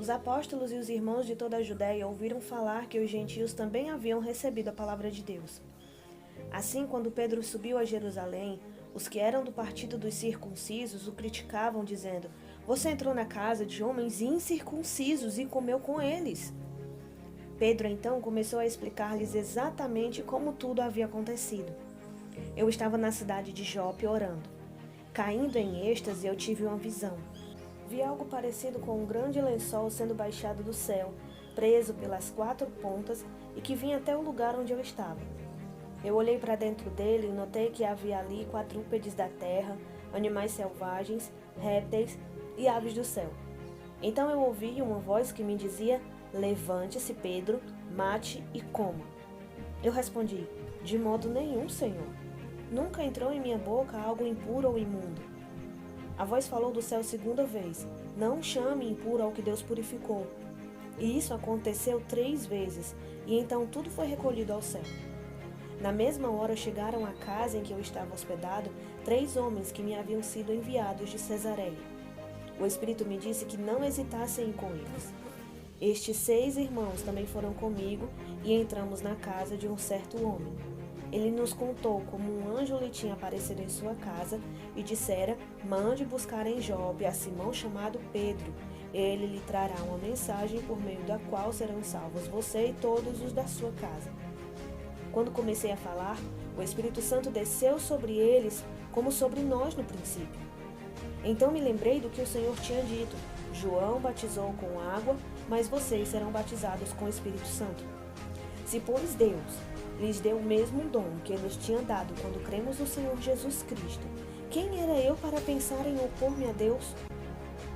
Os apóstolos e os irmãos de toda a Judéia ouviram falar que os gentios também haviam recebido a palavra de Deus. Assim, quando Pedro subiu a Jerusalém, os que eram do partido dos circuncisos o criticavam, dizendo: Você entrou na casa de homens incircuncisos e comeu com eles. Pedro então começou a explicar-lhes exatamente como tudo havia acontecido. Eu estava na cidade de Jope orando. Caindo em êxtase, eu tive uma visão. Vi algo parecido com um grande lençol sendo baixado do céu, preso pelas 4 pontas e que vinha até o lugar onde eu estava. Eu olhei para dentro dele e notei que havia ali quadrúpedes da terra, animais selvagens, répteis e aves do céu. Então eu ouvi uma voz que me dizia: Levante-se, Pedro, mate e coma. Eu respondi: De modo nenhum, Senhor. Nunca entrou em minha boca algo impuro ou imundo. A voz falou do céu segunda vez: Não chame impuro ao que Deus purificou. E isso aconteceu 3 vezes, e então tudo foi recolhido ao céu. Na mesma hora chegaram à casa em que eu estava hospedado 3 homens que me haviam sido enviados de Cesareia. O Espírito me disse que não hesitasse em ir com eles. Estes 6 irmãos também foram comigo e entramos na casa de um certo homem. Ele nos contou como um anjo lhe tinha aparecido em sua casa e dissera: Mande buscar em Jope a Simão chamado Pedro. Ele lhe trará uma mensagem por meio da qual serão salvos você e todos os da sua casa. Quando comecei a falar, o Espírito Santo desceu sobre eles como sobre nós no princípio. Então me lembrei do que o Senhor tinha dito: João batizou com água, mas vocês serão batizados com o Espírito Santo. Se, pois, Deus lhes deu o mesmo dom que Ele nos tinha dado quando cremos no Senhor Jesus Cristo, quem era eu para pensar em opor-me a Deus?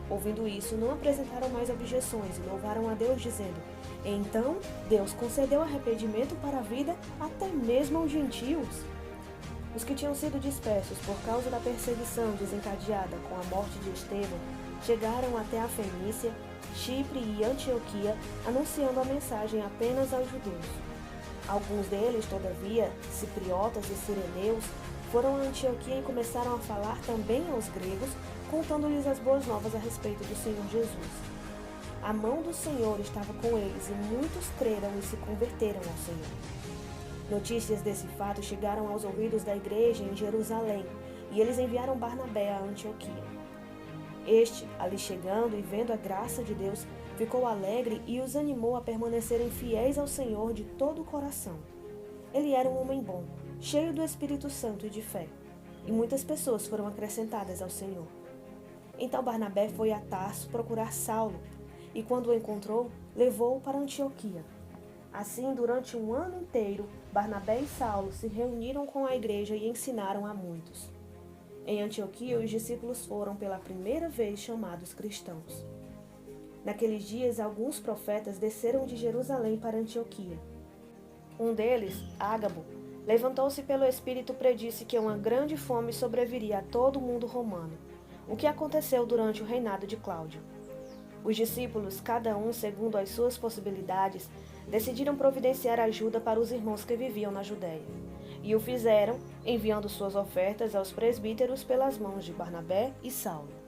Ouvindo isso, não apresentaram mais objeções e louvaram a Deus, dizendo: Então Deus concedeu arrependimento para a vida até mesmo aos gentios. Os que tinham sido dispersos por causa da perseguição desencadeada com a morte de Estevão chegaram até a Fenícia, Chipre e Antioquia, anunciando a mensagem apenas aos judeus. Alguns deles, todavia, cipriotas e sireneus, foram a Antioquia e começaram a falar também aos gregos, contando-lhes as boas novas a respeito do Senhor Jesus. A mão do Senhor estava com eles e muitos creram e se converteram ao Senhor. Notícias desse fato chegaram aos ouvidos da igreja em Jerusalém e eles enviaram Barnabé a Antioquia. Este, ali chegando e vendo a graça de Deus, ficou alegre e os animou a permanecerem fiéis ao Senhor de todo o coração. Ele era um homem bom, cheio do Espírito Santo e de fé, e muitas pessoas foram acrescentadas ao Senhor. Então Barnabé foi a Tarso procurar Saulo, e quando o encontrou, levou-o para Antioquia. Assim, durante 1 ano inteiro, Barnabé e Saulo se reuniram com a igreja e ensinaram a muitos. Em Antioquia, os discípulos foram pela primeira vez chamados cristãos. Naqueles dias, alguns profetas desceram de Jerusalém para Antioquia. Um deles, Ágabo, levantou-se pelo Espírito e predisse que uma grande fome sobreviria a todo o mundo romano, o que aconteceu durante o reinado de Cláudio. Os discípulos, cada um segundo as suas possibilidades, decidiram providenciar ajuda para os irmãos que viviam na Judéia. E o fizeram, enviando suas ofertas aos presbíteros pelas mãos de Barnabé e Saulo.